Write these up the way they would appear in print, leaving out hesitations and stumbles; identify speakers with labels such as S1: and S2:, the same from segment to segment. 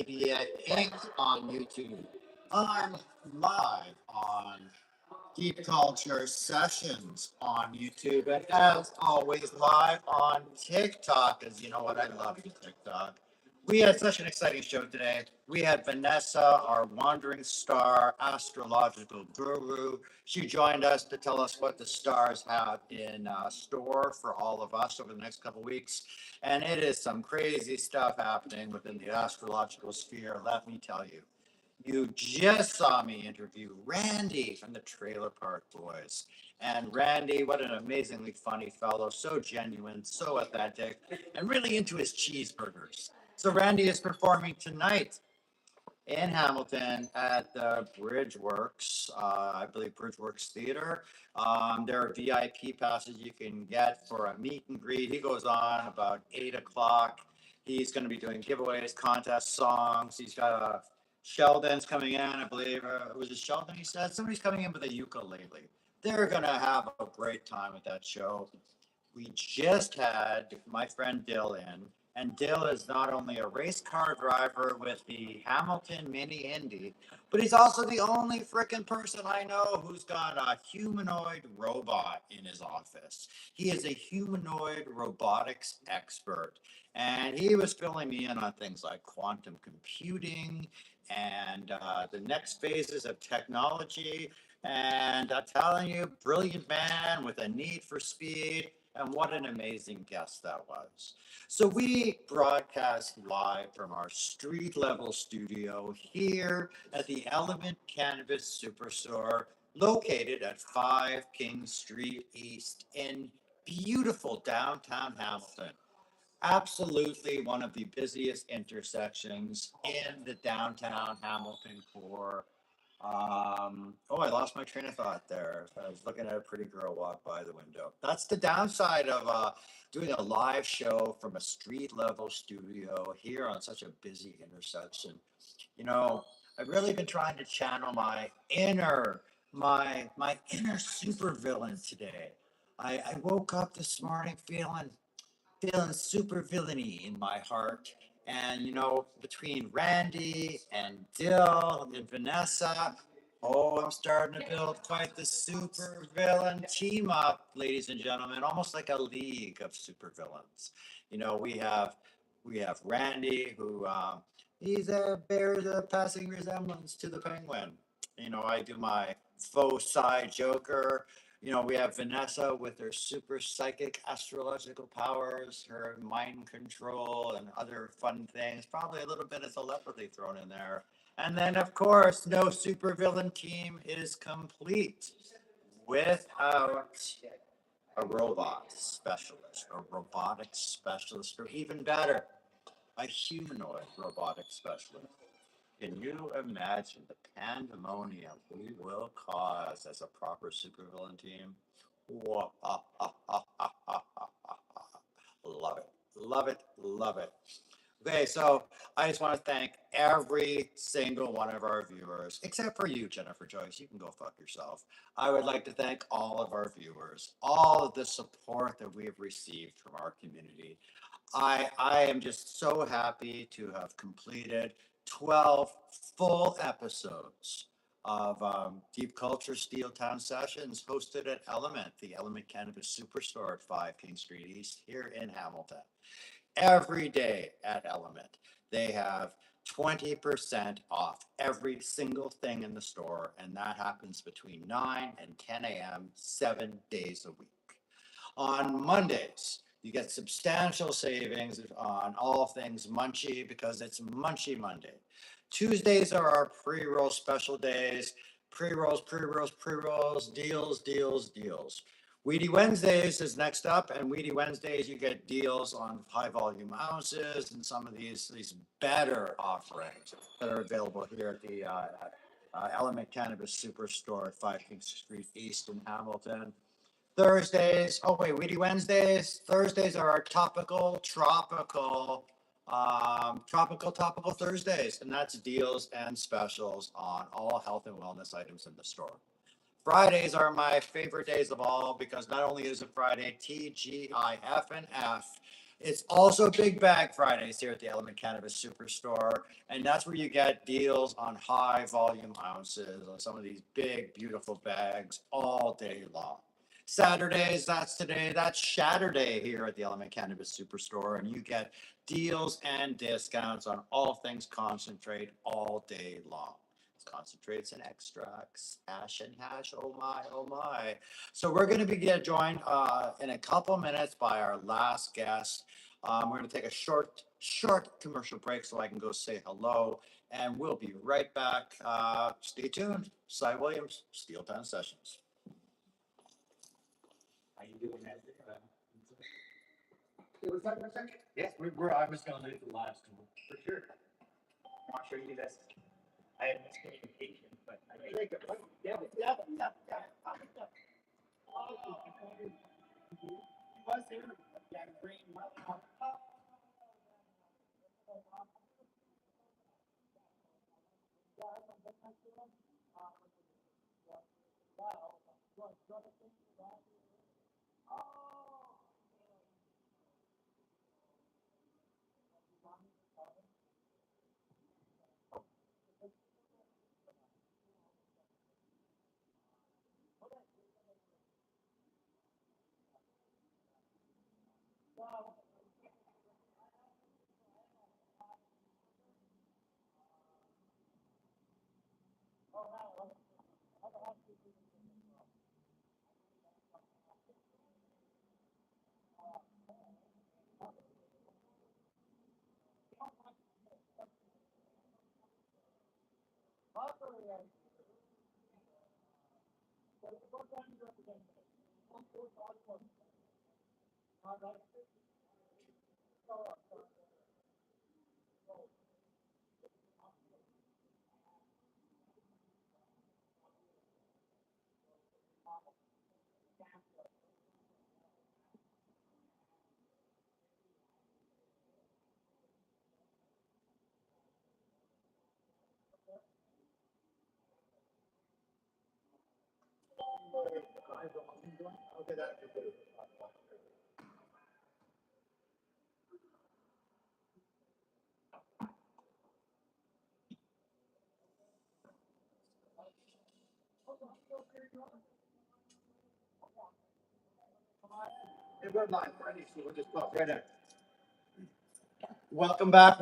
S1: Media Inc. on YouTube. I'm live on Deep Culture Sessions on YouTube, and as always, live on TikTok, because you know what? I love you, TikTok. We had such an exciting show today. We had Vanessa, our wandering star astrological guru. She joined us to tell us what the stars have in store for all of us over the next couple weeks. And it is some crazy stuff happening within the astrological sphere, let me tell you. You just saw me interview Randy from the Trailer Park Boys. And Randy, what an amazingly funny fellow, so genuine, so authentic, and really into his cheeseburgers. So Randy is performing tonight in Hamilton at the Bridgeworks, I believe Bridgeworks Theater. There are VIP passes you can get for a meet and greet. He goes on about 8 o'clock. He's going to be doing giveaways, contests, songs. He's got a Sheldon's coming in, I believe. Was it Sheldon? He said somebody's coming in with a ukulele. They're going to have a great time at that show. We just had my friend Dill in, and Dill is not only a race car driver with the Hamilton Mini Indy, but he's also the only freaking person I know who's got a humanoid robot in his office. He is a humanoid robotics expert, and he was filling me in on things like quantum computing and the next phases of technology. And I'm telling you, brilliant man with a need for speed. And what an amazing guest that was. So we broadcast live from our street level studio here at the Element Cannabis Superstore, located at 5 King Street East in beautiful downtown Hamilton. Absolutely one of the busiest intersections in the downtown Hamilton core. I lost my train of thought there. I was looking at a pretty girl walk by the window. That's the downside of doing a live show from a street level studio here on such a busy intersection. You know, I've really been trying to channel my inner supervillain today. I woke up this morning feeling super villainy in my heart. And between Randy and Dill and Vanessa, I'm starting to build quite the super villain team up, ladies and gentlemen, almost like a league of super villains. We have Randy, who bears a passing resemblance to the Penguin. I do my faux side Joker. We have Vanessa with her super psychic astrological powers, her mind control, and other fun things. Probably a little bit of telepathy thrown in there. And then, of course, no supervillain team is complete without a robot specialist, a robotics specialist, or even better, a humanoid robotics specialist. Can you imagine the pandemonium we will cause as a proper supervillain team? Whoa, love it, love it, love it. Okay, so I just want to thank every single one of our viewers, except for you, Jennifer Joyce. You can go fuck yourself. I would like to thank all of our viewers, all of the support that we have received from our community. I am just so happy to have completed 12 full episodes of Deep Culture Steel Town Sessions hosted at Element, the Element Cannabis Superstore at 5 King Street East here in Hamilton. Every day at Element, they have 20% off every single thing in the store, and that happens between 9 and 10 a.m., 7 days a week. On Mondays, you get substantial savings on all things Munchie because it's Munchie Monday. Tuesdays are our pre-roll special days. Pre-rolls, pre-rolls, pre-rolls, deals, deals, deals. Weedy Wednesdays is next up, and Weedy Wednesdays you get deals on high volume ounces and some of these better offerings that are available here at the Element Cannabis Superstore at 5 King Street East in Hamilton. Weedy Wednesdays. Thursdays are our topical Thursdays, and that's deals and specials on all health and wellness items in the store. Fridays are my favorite days of all because not only is it Friday, TGIF and F, It's also Big Bag Fridays here at the Element Cannabis Superstore, and that's where you get deals on high volume ounces on some of these big, beautiful bags all day long. Saturdays, that's today, that's Shatterday here at the Element Cannabis Superstore, and you get deals and discounts on all things concentrate all day long. Concentrates and extracts, hash and hash. Oh my, oh my. So we're going to be joined in a couple minutes by our last guest. We're going to take a short commercial break so I can go say hello, and we'll be right back. Stay tuned. Cy Williams, Steel Town Sessions. How you doing, Ed? Was that a second? Yes, I was going to do the last one. For sure. I'll show you this. I have miscommunication, but I think it. Yeah. We're live, ready, so we'll just pop right in. Welcome back,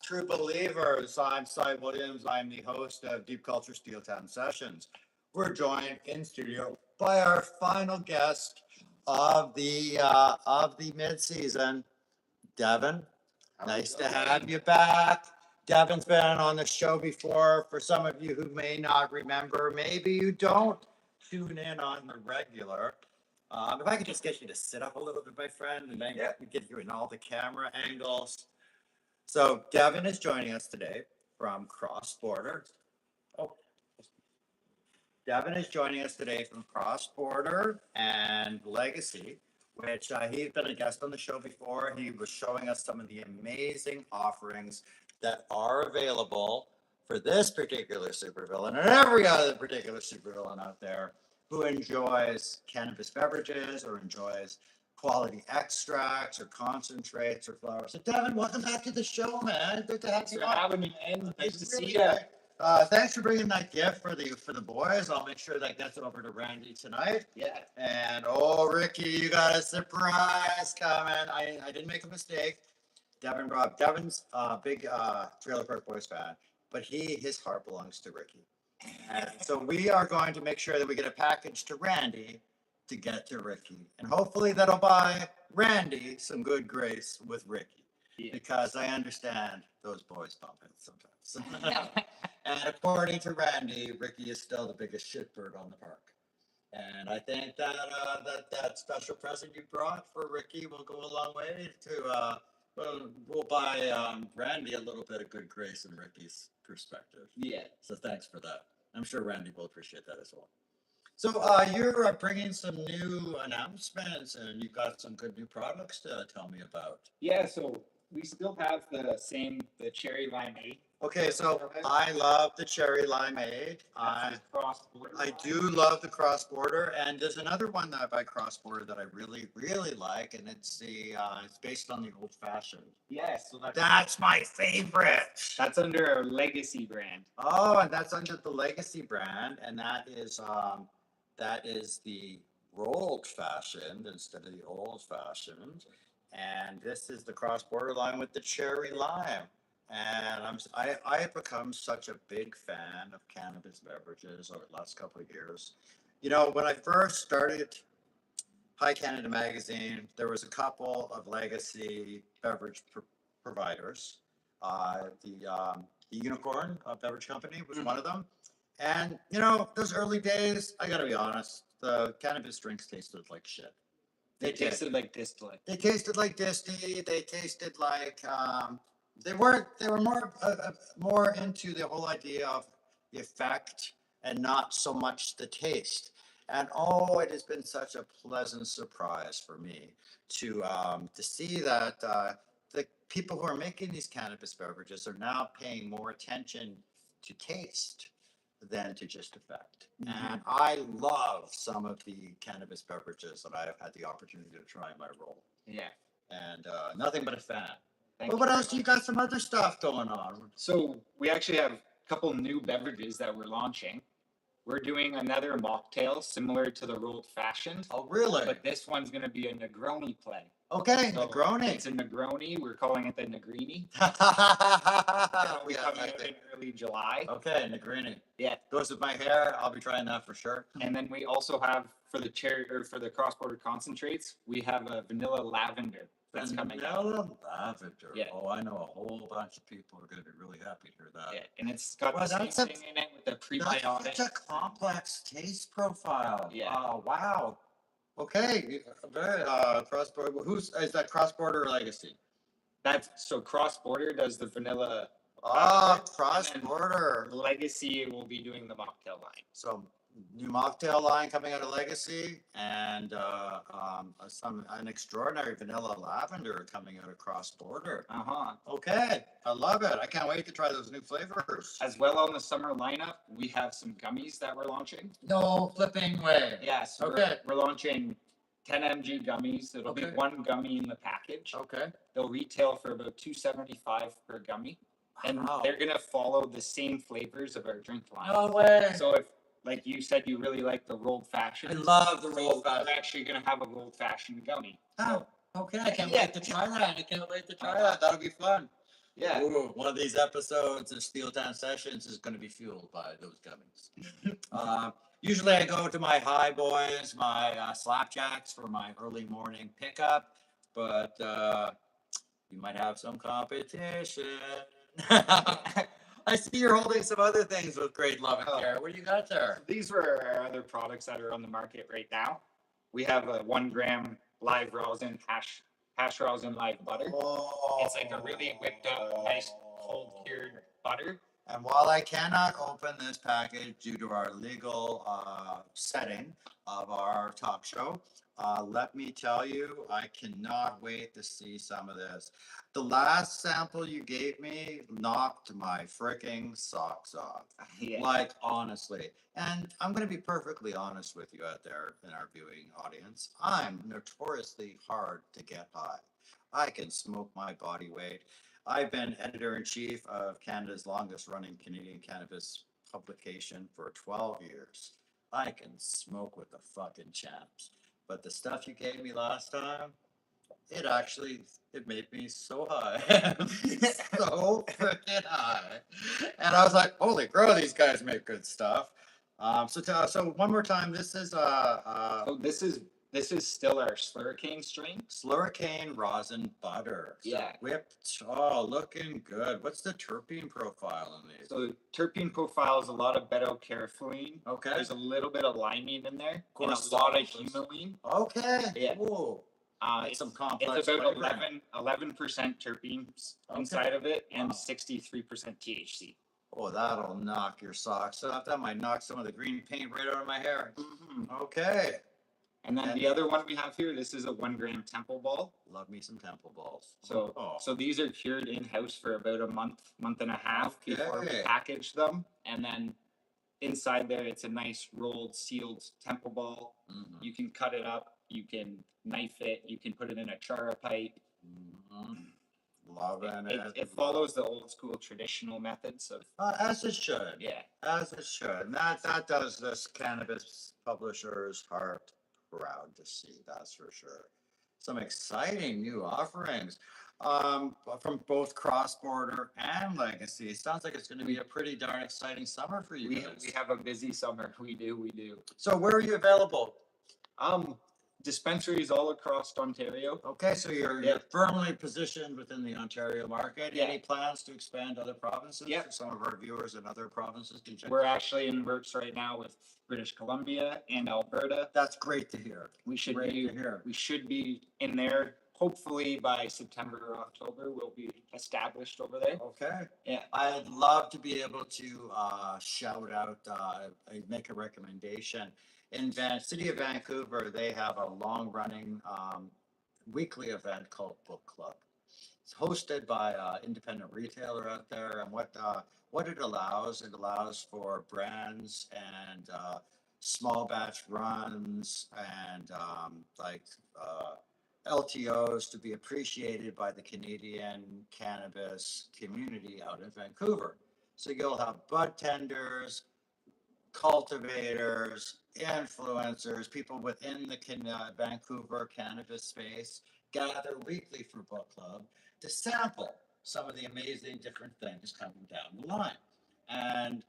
S1: true believers. I'm Cy Williams. I'm the host of Deep Culture Steel Town Sessions. We're joined in studio by our final guest of the mid-season, Devin. Nice to have you back. Devin's been on the show before. For some of you who may not remember, maybe you don't tune in on the regular. If I could just get you to sit up a little bit, my friend, and then we get you in all the camera angles. So Devin is joining us today from Cross Border. Devin is joining us today from Cross Border and Legacy, which he's been a guest on the show before. He was showing us some of the amazing offerings that are available for this particular supervillain and every other particular supervillain out there who enjoys cannabis beverages or enjoys quality extracts or concentrates or flowers. So Devin, welcome back to the show, man. Good to have
S2: Thanks
S1: you
S2: for
S1: on.
S2: having me, man. Nice to see you.
S1: Great. Thanks for bringing that gift for the boys. I'll make sure that gets over to Randy tonight.
S2: Yeah.
S1: And Ricky, you got a surprise coming. I didn't make a mistake. Devin's big Trailer Park Boys fan, but his heart belongs to Ricky. And so we are going to make sure that we get a package to Randy to get to Ricky, and hopefully that'll buy Randy some good grace with Ricky. Yeah. Because I understand those boys bump it sometimes. And according to Randy, Ricky is still the biggest shitbird on the park. And I think that that special present you brought for Ricky will go a long way to we'll buy Randy a little bit of good grace in Ricky's perspective. Yeah. So thanks for that. I'm sure Randy will appreciate that as well. So you're bringing some new announcements, and you've got some good new products to tell me about.
S2: Yeah, so we still have the Cherry Limeade
S1: Okay, so I love the cherry limeade. I do love the cross border, and there's another one that I buy cross border that I really, really like, and it's based on the old fashioned.
S2: Yes, so
S1: That's my favorite.
S2: that's under our Legacy brand.
S1: Oh, and that's under the Legacy brand, and that is the rolled fashioned instead of the old fashioned. And this is the cross border line with the cherry lime. And I have become such a big fan of cannabis beverages over the last couple of years. You know, when I first started High Canada Magazine, there was a couple of legacy beverage providers. The Unicorn Beverage Company was one of them. And, you know, those early days, I gotta be honest, the cannabis drinks tasted like shit.
S2: They tasted like distillate.
S1: They tasted like Disney. They tasted like they were more into the whole idea of the effect and not so much the taste. And oh, it has been such a pleasant surprise for me to see that the people who are making these cannabis beverages are now paying more attention to taste than to just effect. And I love some of the cannabis beverages that I have had the opportunity to try in my role.
S2: Yeah.
S1: And nothing but a fan.
S2: Thank
S1: But
S2: you
S1: what
S2: very
S1: else? You
S2: much.
S1: got some other stuff going on.
S2: So we actually have a couple new beverages that we're launching. We're doing another mocktail similar to the rolled fashioned,
S1: Oh, really?
S2: but this one's going to be a Negroni play.
S1: Okay,
S2: So
S1: Negroni.
S2: It's a Negroni. We're calling it the Negrini.
S1: Oh,
S2: We're
S1: yeah,
S2: coming
S1: I
S2: out in
S1: think.
S2: early July.
S1: Okay, Negrini.
S2: Yeah.
S1: Goes with my hair. I'll be trying that for sure.
S2: And then we also have for the cherry or for the cross border concentrates, we have a vanilla lavender that's coming out.
S1: Vanilla lavender.
S2: Yeah.
S1: Oh, I know a whole bunch of people are going to be really happy to hear that.
S2: Yeah, and it's got
S1: Well,
S2: the same
S1: that's a-
S2: thing in it with the
S1: That's
S2: prebiotic.
S1: such a complex taste profile.
S2: Yeah.
S1: Oh, wow. Okay. Very cross border. Is that cross border legacy?
S2: That's so cross border does the vanilla.
S1: Ah,
S2: lavender,
S1: cross
S2: and then
S1: border.
S2: Legacy will be doing the mocktail line.
S1: So new mocktail line coming out of Legacy, and an extraordinary vanilla lavender coming out of cross border. Okay, I love it. I can't wait to try those new flavors.
S2: As well on the summer lineup, we have some gummies that we're launching.
S1: No flipping way.
S2: Yes.
S1: Okay.
S2: We're launching 10 mg gummies. It'll be
S1: Okay.
S2: one gummy in the package.
S1: Okay.
S2: They'll retail for about $2.75 per gummy, and
S1: Wow.
S2: they're gonna follow the same flavors of our drink line.
S1: No way.
S2: So if, like you said, you really like the rolled
S1: I
S2: fashioned,
S1: love the rolled
S2: we're
S1: fashioned.
S2: actually gonna have a rolled fashioned gummy.
S1: Oh, okay. I can't
S2: Yeah.
S1: wait to try that. I can't wait to try that. That'll be fun.
S2: Yeah.
S1: Ooh, one of these episodes of Steel Town Sessions is going to be fueled by those gummies. Usually I go to my high boys, my slapjacks for my early morning pickup, but you might have some competition. I see you're holding some other things with great love and care. What do you got there?
S2: These were our other products that are on the market right now. We have a 1 gram live rosin hash rosin live butter.
S1: Oh.
S2: It's like a really whipped up, nice cold cured butter.
S1: And while I cannot open this package due to our legal setting of our talk show, let me tell you, I cannot wait to see some of this. The last sample you gave me knocked my freaking socks off.
S2: Yeah.
S1: Like, honestly. And I'm going to be perfectly honest with you out there in our viewing audience. I'm notoriously hard to get high. I can smoke my body weight. I've been editor-in-chief of Canada's longest-running Canadian cannabis publication for 12 years. I can smoke with the fucking champs. But the stuff you gave me last time, it made me so high. So freaking high. And I was like, holy crow, these guys make good stuff. So one more time, this is
S2: So this is still our Slurricane strain.
S1: Slurricane rosin butter. So
S2: Yeah.
S1: whipped. Oh, looking good. What's the terpene profile in these?
S2: So terpene profile is a lot of beta-carotene.
S1: Okay.
S2: There's a little bit of limonene in there, and a
S1: course,
S2: lot of
S1: sulfurs.
S2: humulene.
S1: Okay.
S2: Yeah.
S1: Ooh.
S2: It's
S1: Some complex
S2: It's about
S1: flavoring.
S2: 11% terpenes inside of it and 63% THC.
S1: Oh, that'll knock your socks off. That might knock some of the green paint right out of my hair. Okay.
S2: And then the other one we have here, this is a 1 gram Temple ball.
S1: Love me some Temple balls.
S2: So these are cured in house for about a month and a half before we
S1: Okay.
S2: package them, and then inside there it's a nice rolled sealed Temple ball.
S1: Mhm.
S2: You can cut it up, you can knife it, you can put it in a chara pipe.
S1: Mhm. Loving
S2: It follows the old school traditional methods of
S1: as it should.
S2: yeah.
S1: As it should. And that does this cannabis publisher's heart proud to see, that's for sure. Some exciting new offerings from both Cross Border and Legacy. It sounds like it's going to be a pretty darn exciting summer for you
S2: We
S1: guys.
S2: have a busy summer. We do.
S1: So where are you available?
S2: Dispensaries all across Ontario.
S1: Okay, so you're
S2: Yeah.
S1: firmly positioned within the Ontario market.
S2: Yeah.
S1: Any plans to expand to other provinces?
S2: Yeah.
S1: For some of our viewers in other provinces can check.
S2: We're actually in works right now with British Columbia and Alberta.
S1: That's great to hear.
S2: We should
S1: Great
S2: be
S1: to hear.
S2: we should be in there. Hopefully by September or October, we'll be established over there.
S1: Okay.
S2: Yeah.
S1: I'd love to be able to shout out, make a recommendation. In City of Vancouver, they have a long-running weekly event called Book Club. It's hosted by an independent retailer out there, and what it allows for brands and small batch runs and LTOs to be appreciated by the Canadian cannabis community out in Vancouver. So you'll have bud tenders, cultivators, influencers, people within the Vancouver cannabis space gather weekly for book club to sample some of the amazing different things coming down the line. And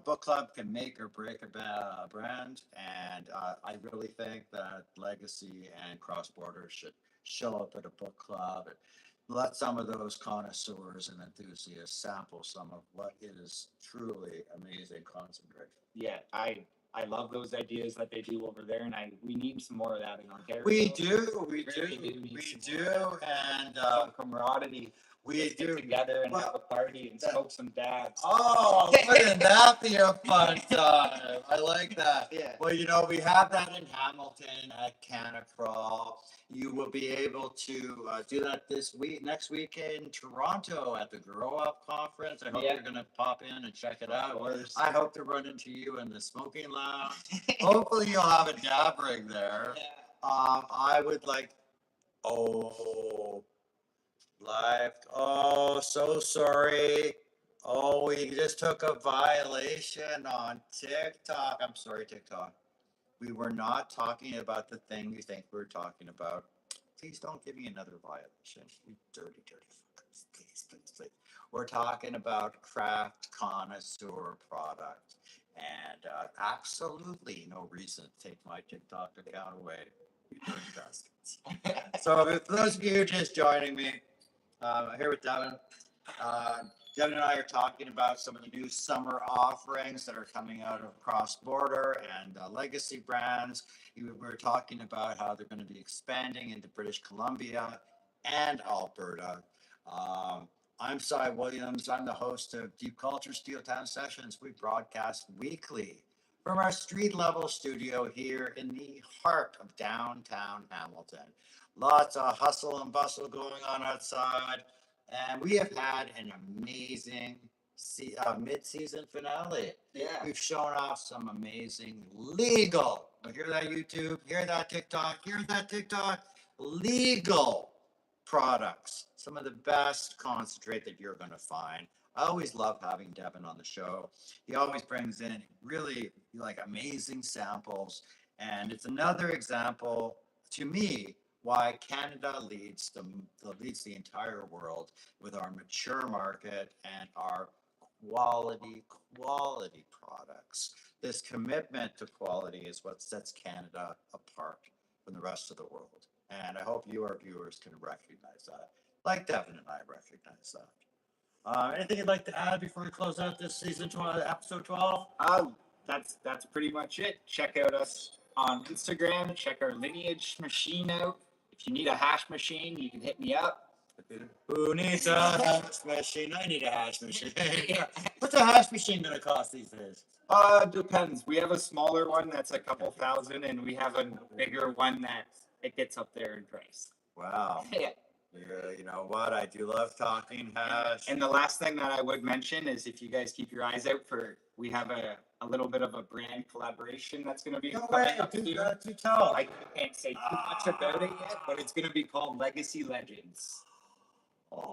S1: book club can make or break a brand, and I really think that Legacy and Cross Border should show up at a book club and let some of those connoisseurs and enthusiasts sample some of what is truly amazing concentrate.
S2: Yeah, I love those ideas that they do over there, and we need some more of that in Ontario.
S1: We do, and
S2: some camaraderie.
S1: we
S2: Get
S1: do.
S2: together and have a party and smoke some dabs.
S1: Oh, wouldn't that be a fun time? I like that.
S2: Yeah.
S1: Well, we have that in Hamilton at Canacrawl. You will be able to do that next week in Toronto at the Grow Up Conference. I hope you're going to pop in and check it out. I hope to run into you in the smoking lounge. Hopefully you'll have a dab rig there.
S2: Yeah.
S1: I would like, so sorry. Oh, we just took a violation on TikTok. I'm sorry, TikTok. We were not talking about the thing you think we were talking about. Please don't give me another violation. You dirty fuckers. Please. We're talking about craft connoisseur product. And absolutely no reason to take my TikTok account away. You dirty bastards. So for those of you just joining me, here with Devin. Devin and I are talking about some of the new summer offerings that are coming out of Cross Border and Legacy brands. We're talking about how they're going to be expanding into British Columbia and Alberta. I'm Cy Williams. I'm the host of Deep Culture Steel Town Sessions. We broadcast weekly from our street level studio here in the heart of downtown Hamilton. Lots of hustle and bustle going on outside. And we have had an amazing mid-season finale.
S2: Yeah.
S1: We've shown off some amazing legal, hear that YouTube, hear that TikTok, legal products. Some of the best concentrate that you're going to find. I always love having Devin on the show. He always brings in really amazing samples. And it's another example to me why Canada leads the entire world with our mature market and our quality products. This commitment to quality is what sets Canada apart from the rest of the world. And I hope you, our viewers, can recognize that, like Devin and I recognize that. Anything you'd like to add before we close out this season 12, episode 12?
S2: That's pretty much it. Check out us on Instagram. Check our Lineage machine out. If you need a hash machine, you can hit me up.
S1: Who needs a hash machine? I need a hash machine. What's a hash machine gonna cost these days?
S2: Depends. We have a smaller one that's a couple thousand, and we have a bigger one that it gets up there in price.
S1: Wow.
S2: Yeah.
S1: Yeah, you know what? I do love talking hash.
S2: And the last thing that I would mention is if you guys keep your eyes out for, we have a little bit of a brand collaboration that's going to be
S1: No
S2: coming
S1: way,
S2: up
S1: dude,
S2: soon.
S1: that's too tall.
S2: I can't say too much about it yet, but it's going to be called Legacy Legends.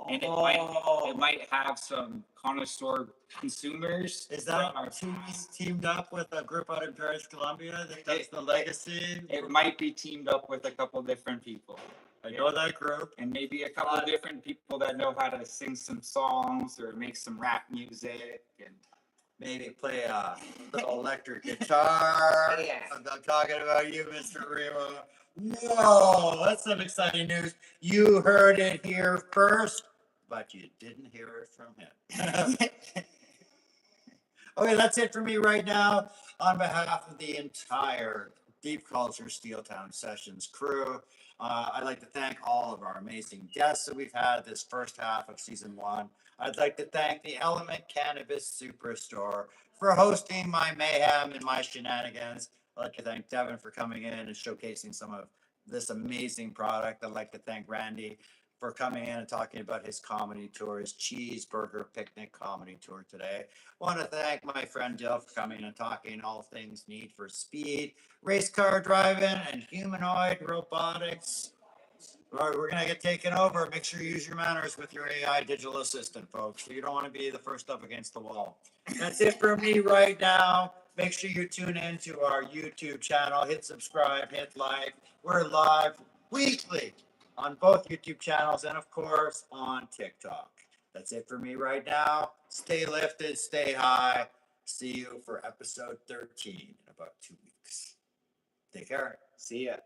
S2: And it might have some connoisseur consumers.
S1: Is that
S2: from our
S1: teamed up with a group out of British Columbia that does the legacy?
S2: It might be teamed up with a couple different people.
S1: I know that group.
S2: And maybe a couple of different people that know how to sing some songs or make some rap music and
S1: maybe play a little electric guitar.
S2: Yeah.
S1: I'm talking about you, Mr. Remo. Whoa, that's some exciting news. You heard it here first, but you didn't hear it from him. Okay, that's it for me right now. On behalf of the entire Deep Culture Steeltown Sessions crew, I'd like to thank all of our amazing guests that we've had this first half of season 1. I'd like to thank the Element Cannabis Superstore for hosting my mayhem and my shenanigans. I'd like to thank Devin for coming in and showcasing some of this amazing product. I'd like to thank Randy for coming in and talking about his comedy tour, his cheeseburger picnic comedy tour today. I want to thank my friend Jill for coming and talking all things Need for Speed, race car driving, and humanoid robotics. All right, we're going to get taken over. Make sure you use your manners with your AI digital assistant, folks. You don't want to be the first up against the wall. That's it for me right now. Make sure you tune in to our YouTube channel. Hit subscribe, hit like. We're live weekly on both YouTube channels and, of course, on TikTok. That's it for me right now. Stay lifted, stay high. See you for episode 13 in about 2 weeks. Take care.
S2: See ya.